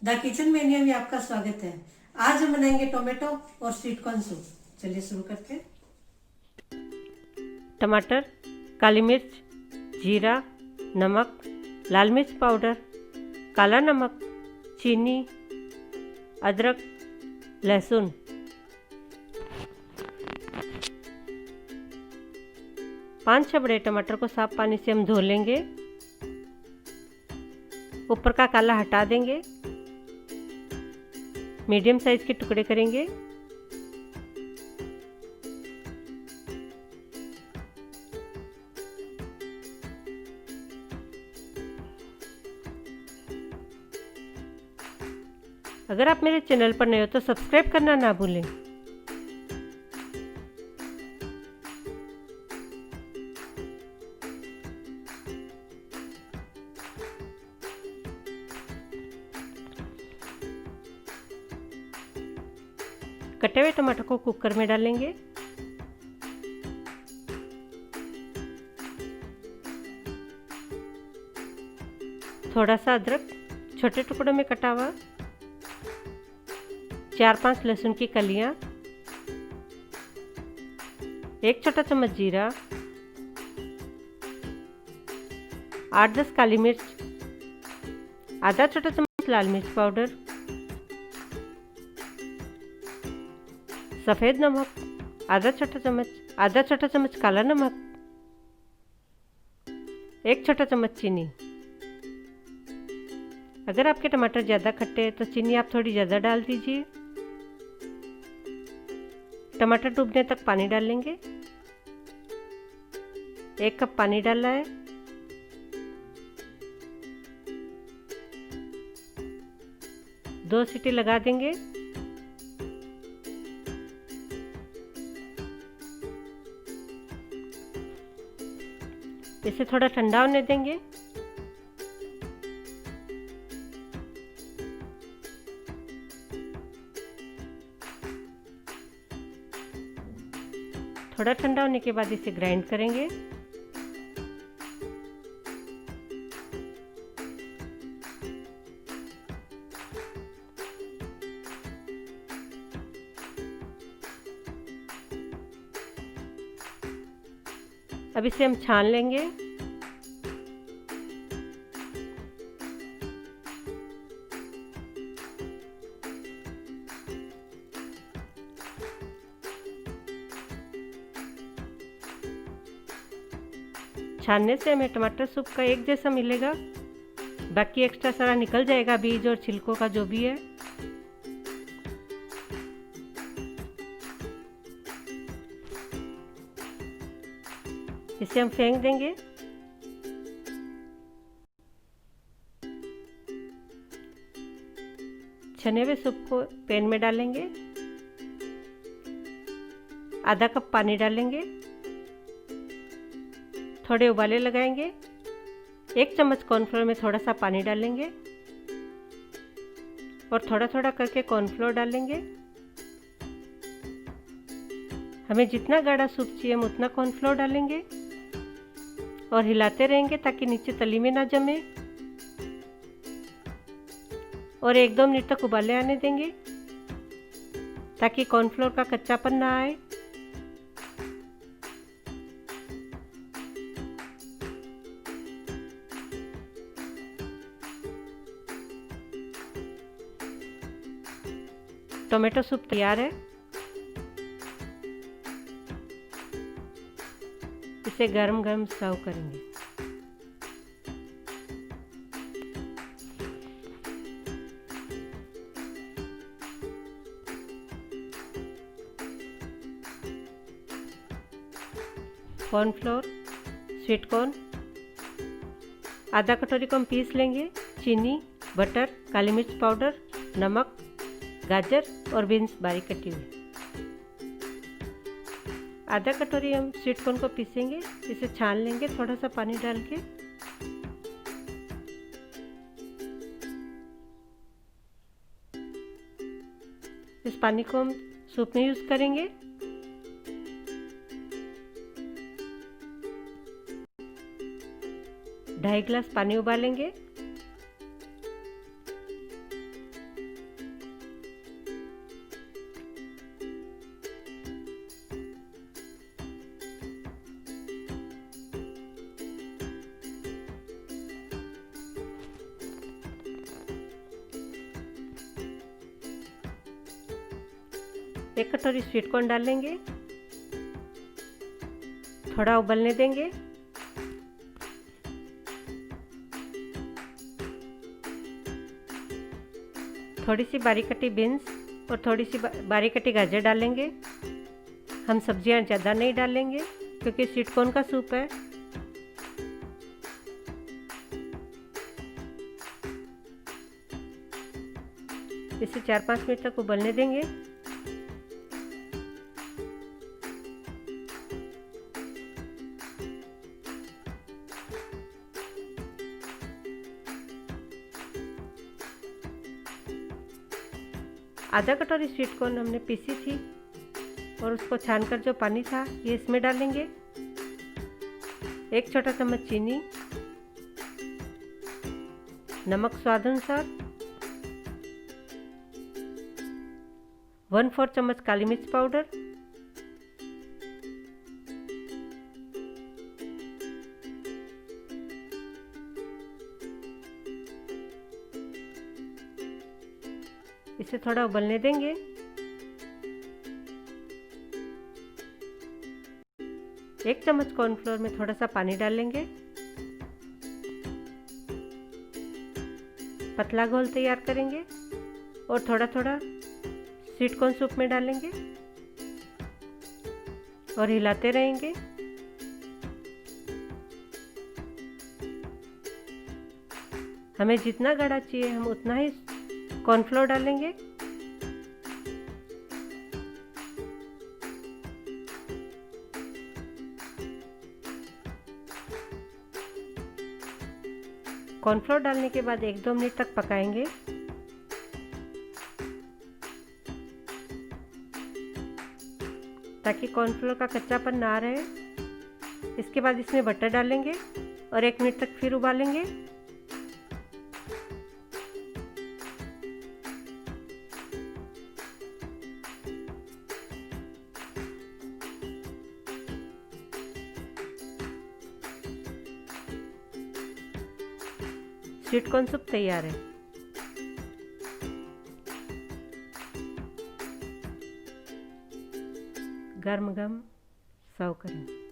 The kitchen menu में आपका स्वागत है। आज हम बनाएंगे टोमेटो और स्वीट कॉर्न सूप। चलिए शुरू करते हैं। टमाटर, काली मिर्च, जीरा, नमक, लाल मिर्च पाउडर, काला नमक, चीनी, अदरक, लहसुन। पाँच छह बड़े टमाटर को साफ पानी से हम धो लेंगे। ऊपर का काला हटा देंगे। मीडियम साइज के टुकड़े करेंगे। अगर आप मेरे चैनल पर नए हो तो सब्सक्राइब करना ना भूलें। कटे हुए टमाटर को कुकर में डालेंगे। थोड़ा सा अदरक छोटे टुकड़ों में कटा हुआ, 4-5 लहसुन की कलियां, 1 छोटा चम्मच जीरा, 8-10 काली मिर्च, आधा छोटा चम्मच लाल मिर्च पाउडर, सफ़ेद नमक, आधा छोटा चम्मच काला नमक, 1 छोटा चम्मच चीनी। अगर आपके टमाटर ज़्यादा खट्टे हैं तो चीनी आप थोड़ी ज़्यादा डाल दीजिए। टमाटर डूबने तक पानी डाल लेंगे। 1 कप पानी डालना है। दो सीटी लगा देंगे। इसे थोड़ा ठंडा होने देंगे। थोड़ा ठंडा होने के बाद इसे ग्राइंड करेंगे। अब इसे हम छान लेंगे। छानने से हमें टमाटर सूप का एक जैसा मिलेगा। बाकी एक्स्ट्रा सारा निकल जाएगा, बीज और छिलकों का जो भी है। इसे हम फेंक देंगे। छने हुए सूप को पैन में डालेंगे। आधा कप पानी डालेंगे। थोड़े उबाले लगाएंगे। 1 चम्मच कॉर्नफ्लोर में थोड़ा सा पानी डालेंगे और थोड़ा थोड़ा करके कॉर्नफ्लोर डालेंगे। हमें जितना गाढ़ा सूप चाहिए हम उतना कॉर्नफ्लोर डालेंगे और हिलाते रहेंगे ताकि नीचे तली में ना जमे। और 1-2 मिनट तक उबाले आने देंगे ताकि कॉर्नफ्लोर का कच्चापन ना आए। टोमेटो सूप तैयार है। इसे गरम गरम सर्व करेंगे। कॉर्नफ्लोर, स्वीट कॉर्न, आधा कटोरी को हम पीस लेंगे। चीनी, बटर, काली मिर्च पाउडर, नमक, गाजर और बीन्स बारीक कटी हुई। आधा कटोरी हम स्वीट कॉर्न को पीसेंगे। इसे छान लेंगे थोड़ा सा पानी डाल के। इस पानी को हम सूप में यूज करेंगे। ढाई गिलास पानी उबालेंगे। 1 कटोरी स्वीट कॉर्न डाल लेंगे, थोड़ा उबलने देंगे। थोड़ी सी बारीक कटी बीन्स और थोड़ी सी बारीक कटी गाजर डालेंगे। हम सब्जियां ज़्यादा नहीं डालेंगे क्योंकि स्वीट कॉर्न का सूप है। इसे 4-5 मिनट तक उबलने देंगे। आधा कटोरी स्वीट कॉर्न हमने पीसी थी और उसको छानकर जो पानी था ये इसमें डालेंगे। 1 छोटा चम्मच चीनी, नमक स्वाद अनुसार, 1/4 चम्मच काली मिर्च पाउडर, इसे थोड़ा उबलने देंगे। एक चम्मच कॉर्नफ्लोर में थोड़ा सा पानी डालेंगे। पतला घोल तैयार करेंगे और थोड़ा थोड़ा स्वीट कॉर्न सूप में डालेंगे और हिलाते रहेंगे। हमें जितना गाढ़ा चाहिए हम उतना ही कॉर्नफ्लोर डालेंगे। कॉर्नफ्लोर डालने के बाद 1-2 मिनट तक पकाएंगे। ताकि कॉर्नफ्लोर का कच्चापन ना रहे। इसके बाद इसमें बटर डालेंगे और 1 मिनट तक फिर उबालेंगे। स्वीट कॉर्न सूप तैयार है। गरम गरम सर्व करें।